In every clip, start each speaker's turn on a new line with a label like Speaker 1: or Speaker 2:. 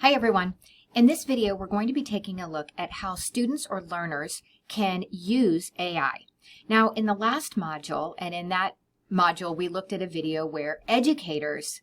Speaker 1: Hi everyone. In this video, we're going to be taking a look at how students or learners can use AI. Now, in the last module, and in that module, we looked at a video where ideas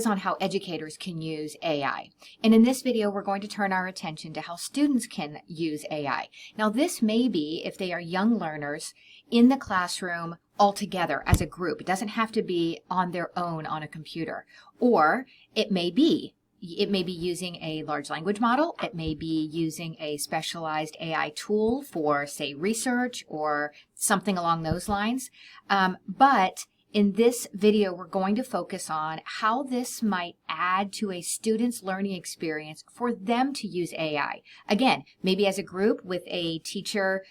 Speaker 1: on how educators can use AI. And in this video, we're going to turn our attention to how students can use AI. Now, this may be if they are young learners in the classroom altogether as a group. It doesn't have to be on their own on a computer, or it may be using a large language model. It may be using a specialized AI tool for, say, research or something along those lines. But in this video, we're going to focus on how this might add to a student's learning experience for them to use AI. Again, maybe as a group with a teacher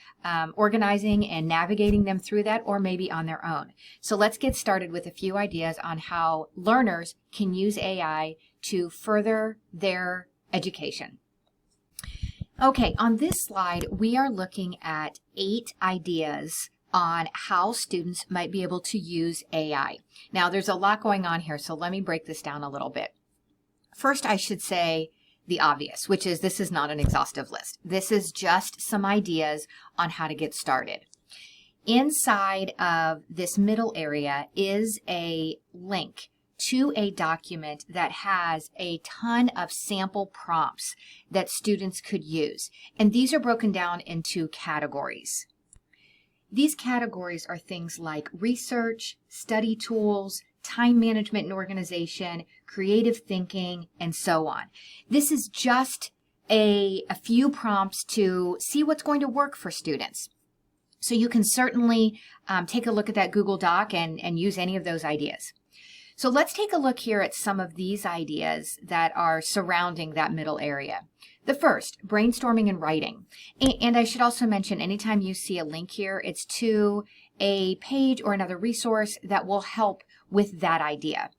Speaker 1: organizing and navigating them through that, or maybe on their own. So let's get started with a few ideas on how learners can use AI to further their education. Okay, on this slide, we are looking at 8 ideas on how students might be able to use AI. Now, there's a lot going on here, so let me break this down a little bit. First, I should say the obvious, which is this is not an exhaustive list. This is just some ideas on how to get started. Inside of this middle area is a link to a document that has a ton of sample prompts that students could use. And these are broken down into categories. These categories are things like research, study tools, time management and organization, creative thinking, and so on. This is just a few prompts to see what's going to work for students. So you can certainly take a look at that Google Doc and use any of those ideas. So let's take a look here at some of these ideas that are surrounding that middle area. The first, brainstorming and writing. And I should also mention, anytime you see a link here, it's to a page or another resource that will help with that idea.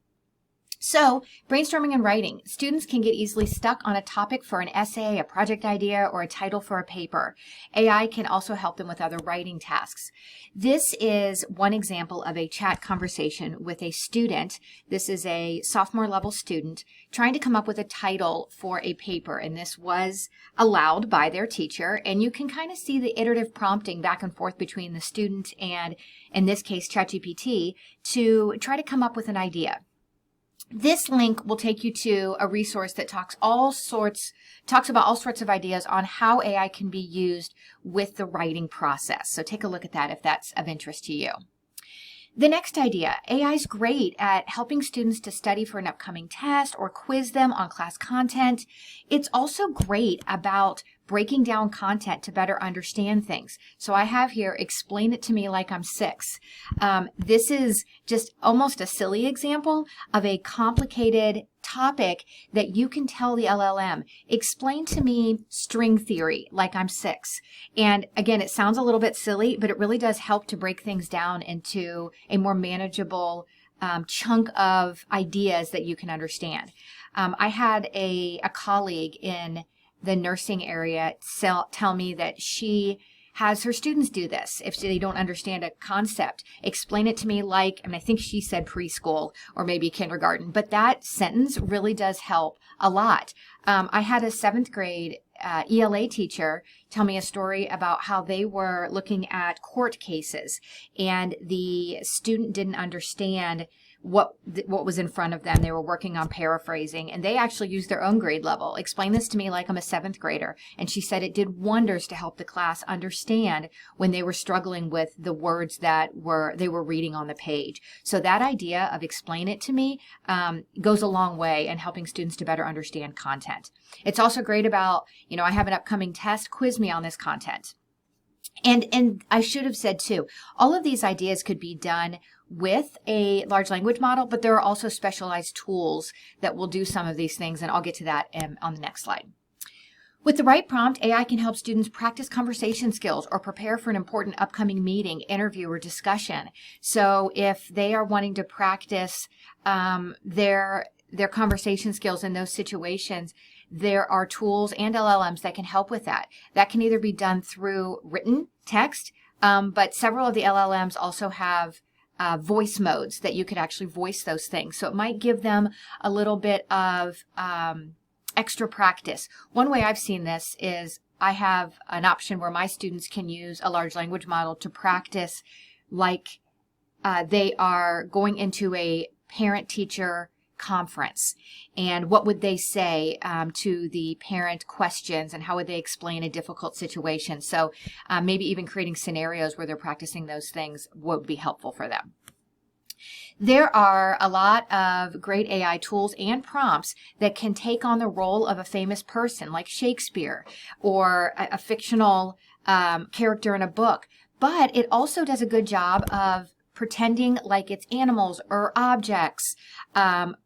Speaker 1: So, brainstorming and writing. Students can get easily stuck on a topic for an essay, a project idea, or a title for a paper. AI can also help them with other writing tasks. This is one example of a chat conversation with a student. This is a sophomore level student trying to come up with a title for a paper, and this was allowed by their teacher. And you can kind of see the iterative prompting back and forth between the student and, in this case, ChatGPT, to try to come up with an idea. This link will take you to a resource that talks about all sorts of ideas on how AI can be used with the writing process. So take a look at that if that's of interest to you. The next idea, AI is great at helping students to study for an upcoming test or quiz them on class content. It's also great about breaking down content to better understand things. So I have here, explain it to me like I'm 6. This is just almost a silly example of a complicated topic that you can tell the LLM, explain to me string theory like I'm 6. And again, it sounds a little bit silly, but it really does help to break things down into a more manageable chunk of ideas that you can understand. I had a colleague in the nursing area tell me that she has her students do this. If they don't understand a concept, explain it to me like, I think she said preschool or maybe kindergarten, but that sentence really does help a lot. I had a 7th grade ELA teacher tell me a story about how they were looking at court cases and the student didn't understand what was in front of them. They were working on paraphrasing, and they actually used their own grade level. Explain this to me like I'm a 7th grader. And she said it did wonders to help the class understand when they were struggling with the words that they were reading on the page. So that idea of explain it to me goes a long way in helping students to better understand content. It's also great about, I have an upcoming test, quiz me on this content. And I should have said too, all of these ideas could be done with a large language model, but there are also specialized tools that will do some of these things, and I'll get to that on the next slide. With the right prompt, AI can help students practice conversation skills or prepare for an important upcoming meeting, interview, or discussion. So if they are wanting to practice their conversation skills in those situations, there are tools and LLMs that can help with that. That can either be done through written text, but several of the LLMs also have voice modes that you could actually voice those things. So it might give them a little bit of extra practice. One way I've seen this is I have an option where my students can use a large language model to practice like they are going into a parent-teacher conference, and what would they say to the parent questions, and how would they explain a difficult situation. So maybe even creating scenarios where they're practicing those things would be helpful for them. There are a lot of great AI tools and prompts that can take on the role of a famous person like Shakespeare or a fictional character in a book, but it also does a good job of pretending like it's animals or objects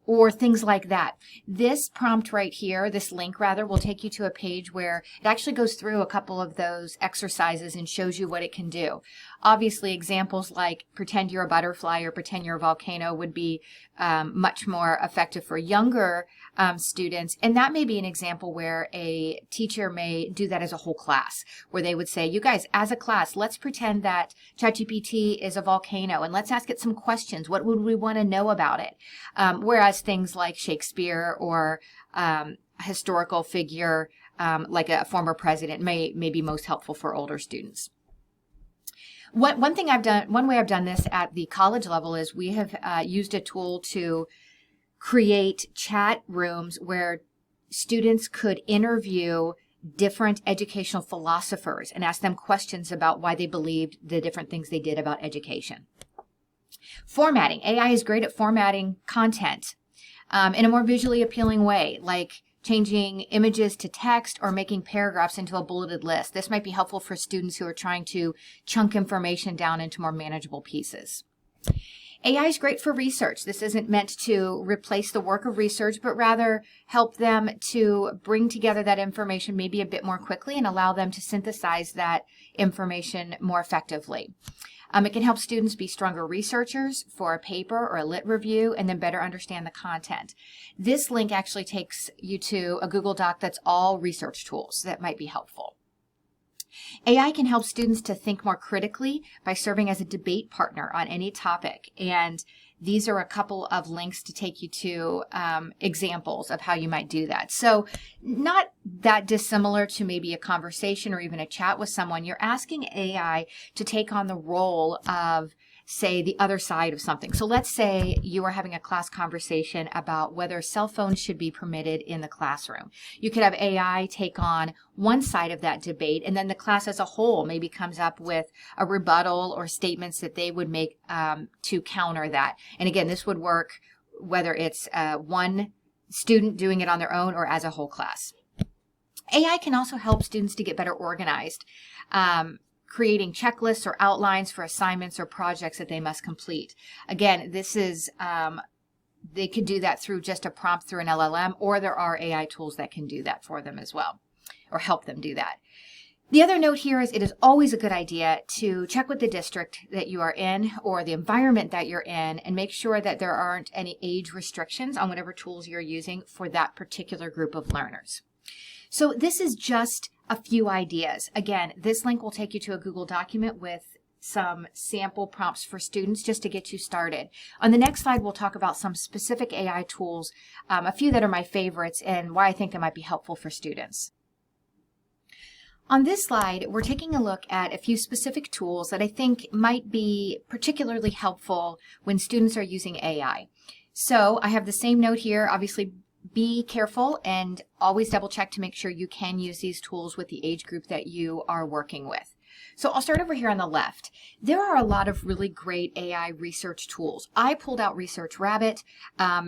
Speaker 1: or things like that. This prompt right here, this link rather, will take you to a page where it actually goes through a couple of those exercises and shows you what it can do. Obviously, examples like pretend you're a butterfly or pretend you're a volcano would be much more effective for younger students. And that may be an example where a teacher may do that as a whole class, where they would say, you guys, as a class, let's pretend that ChatGPT is a volcano and let's ask it some questions. What would we want to know about it? Whereas things like Shakespeare or a historical figure like a former president may be most helpful for older students. One way I've done this at the college level is we have used a tool to create chat rooms where students could interview different educational philosophers and ask them questions about why they believed the different things they did about education. Formatting. AI is great at formatting content in a more visually appealing way, like changing images to text or making paragraphs into a bulleted list. This might be helpful for students who are trying to chunk information down into more manageable pieces. AI is great for research. This isn't meant to replace the work of research, but rather help them to bring together that information maybe a bit more quickly and allow them to synthesize that information more effectively. It can help students be stronger researchers for a paper or a lit review and then better understand the content. This link actually takes you to a Google Doc that's all research tools that might be helpful. AI can help students to think more critically by serving as a debate partner on any topic. And these are a couple of links to take you to examples of how you might do that. So not that dissimilar to maybe a conversation or even a chat with someone. You're asking AI to take on the role of, say, the other side of something. So let's say you are having a class conversation about whether cell phones should be permitted in the classroom. You could have AI take on one side of that debate, and then the class as a whole maybe comes up with a rebuttal or statements that they would make to counter that. And again, this would work whether it's one student doing it on their own or as a whole class. AI can also help students to get better organized. Creating checklists or outlines for assignments or projects that they must complete. Again, this is, they could do that through just a prompt through an LLM, or there are AI tools that can do that for them as well, or help them do that. The other note here is it is always a good idea to check with the district that you are in or the environment that you're in and make sure that there aren't any age restrictions on whatever tools you're using for that particular group of learners. So this is just a few ideas. Again, this link will take you to a Google document with some sample prompts for students just to get you started. On the next slide, we'll talk about some specific AI tools, a few that are my favorites and why I think they might be helpful for students. On this slide, we're taking a look at a few specific tools that I think might be particularly helpful when students are using AI. So I have the same note here, obviously. Be careful and always double check to make sure you can use these tools with the age group that you are working with. So I'll start over here on the left. There are a lot of really great AI research tools. I pulled out Research Rabbit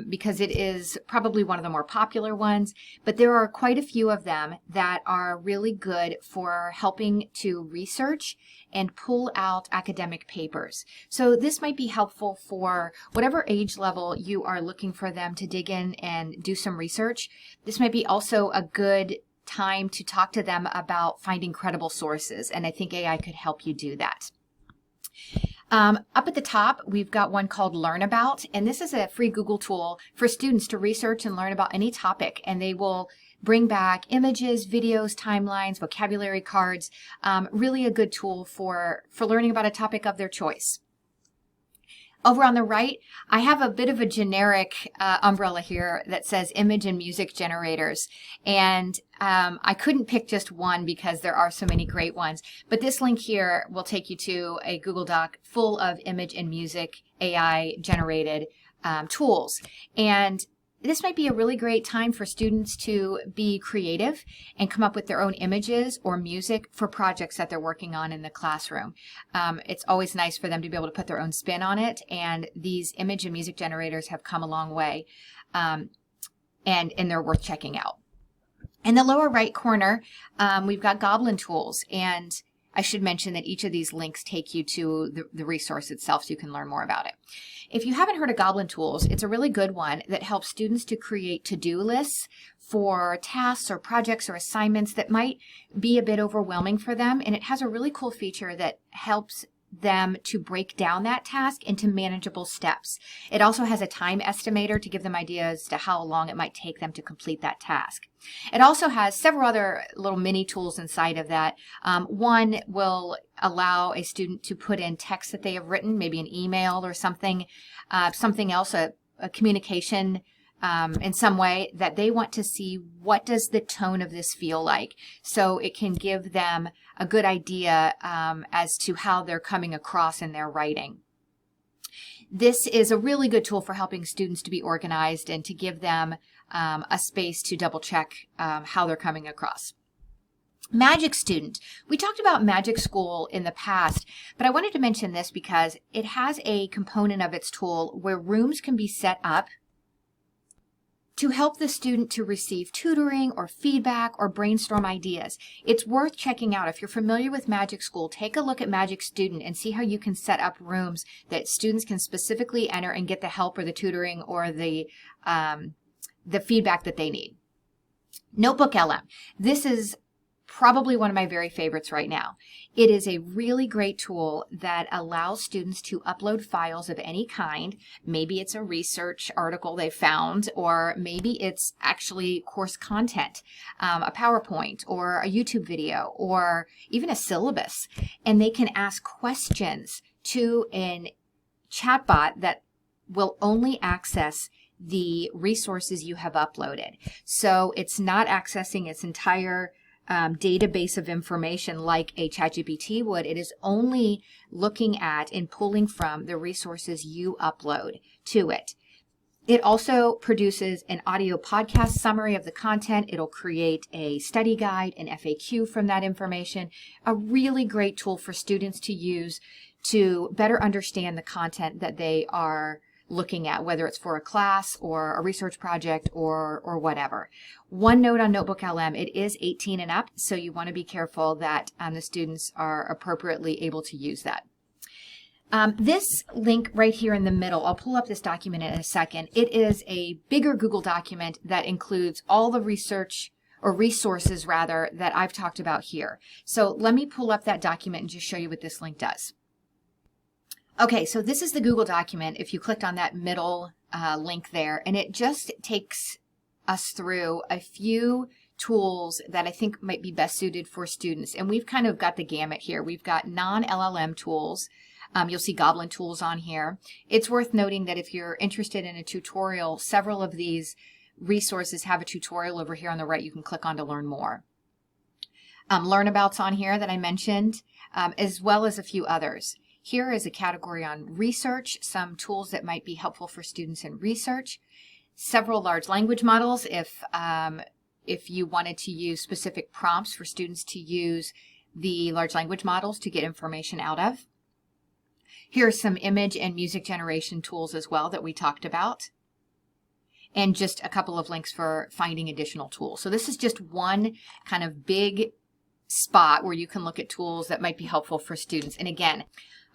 Speaker 1: because it is probably one of the more popular ones, but there are quite a few of them that are really good for helping to research and pull out academic papers. So this might be helpful for whatever age level you are looking for them to dig in and do some research. This might be also a good time to talk to them about finding credible sources, and I think AI could help you do that. Up at the top, we've got one called Learn About, and this is a free Google tool for students to research and learn about any topic, and they will bring back images, videos, timelines, vocabulary cards, really a good tool for learning about a topic of their choice. Over on the right, I have a bit of a generic umbrella here that says image and music generators. And I couldn't pick just one because there are so many great ones. But this link here will take you to a Google Doc full of image and music AI generated tools. And this might be a really great time for students to be creative and come up with their own images or music for projects that they're working on in the classroom. It's always nice for them to be able to put their own spin on it, and these image and music generators have come a long way, and they're worth checking out. In the lower right corner, we've got Goblin tools, and I should mention that each of these links take you to the resource itself so you can learn more about it. If you haven't heard of Goblin Tools, it's a really good one that helps students to create to-do lists for tasks or projects or assignments that might be a bit overwhelming for them. And it has a really cool feature that helps them to break down that task into manageable steps. It also has a time estimator to give them ideas as to how long it might take them to complete that task. It also has several other little mini tools inside of that. One will allow a student to put in text that they have written, maybe an email or something else, a communication in some way that they want to see what does the tone of this feel like. So it can give them a good idea as to how they're coming across in their writing. This is a really good tool for helping students to be organized and to give them a space to double check how they're coming across. Magic Student. We talked about Magic School in the past, but I wanted to mention this because it has a component of its tool where rooms can be set up to help the student to receive tutoring or feedback or brainstorm ideas. It's worth checking out. If you're familiar with Magic School, take a look at Magic Student and see how you can set up rooms that students can specifically enter and get the help or the tutoring or the feedback that they need. Notebook LM. This is probably one of my very favorites right now. It is a really great tool that allows students to upload files of any kind. Maybe it's a research article they found, or maybe it's actually course content, a PowerPoint or a YouTube video, or even a syllabus. And they can ask questions to a chatbot that will only access the resources you have uploaded. So it's not accessing its entire database of information like a ChatGPT would. It is only looking at and pulling from the resources you upload to it. It also produces an audio podcast summary of the content. It'll create a study guide, an FAQ from that information. A really great tool for students to use to better understand the content that they are looking at, whether it's for a class or a research project or whatever. One note on Notebook LM, it is 18 and up, so you want to be careful that the students are appropriately able to use that. This link right here in the middle, I'll pull up this document in a second. It is a bigger Google document that includes all the research or resources rather that I've talked about here. So let me pull up that document and just show you what this link does. Okay, so this is the Google document if you clicked on that middle link there, and it just takes us through a few tools that I think might be best suited for students. And we've kind of got the gamut here. We've got non-LLM tools. You'll see Goblin tools on here. It's worth noting that if you're interested in a tutorial, several of these resources have a tutorial over here on the right you can click on to learn more. Learnabout's on here that I mentioned, as well as a few others. Here is a category on research, some tools that might be helpful for students in research, several large language models if you wanted to use specific prompts for students to use the large language models to get information out of. Here are some image and music generation tools as well that we talked about, and just a couple of links for finding additional tools. So this is just one kind of big spot where you can look at tools that might be helpful for students. And again,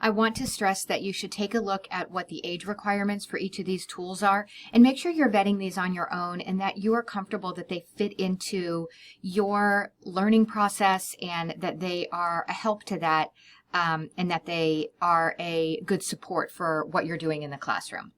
Speaker 1: I want to stress that you should take a look at what the age requirements for each of these tools are and make sure you're vetting these on your own and that you are comfortable that they fit into your learning process and that they are a help to that and that they are a good support for what you're doing in the classroom.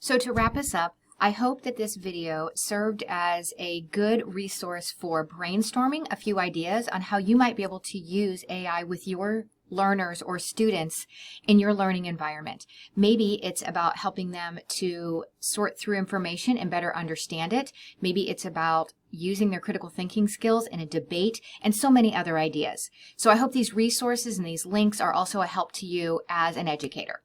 Speaker 1: So to wrap us up, I hope that this video served as a good resource for brainstorming a few ideas on how you might be able to use AI with your learners or students in your learning environment. Maybe it's about helping them to sort through information and better understand it. Maybe it's about using their critical thinking skills in a debate, and so many other ideas. So I hope these resources and these links are also a help to you as an educator.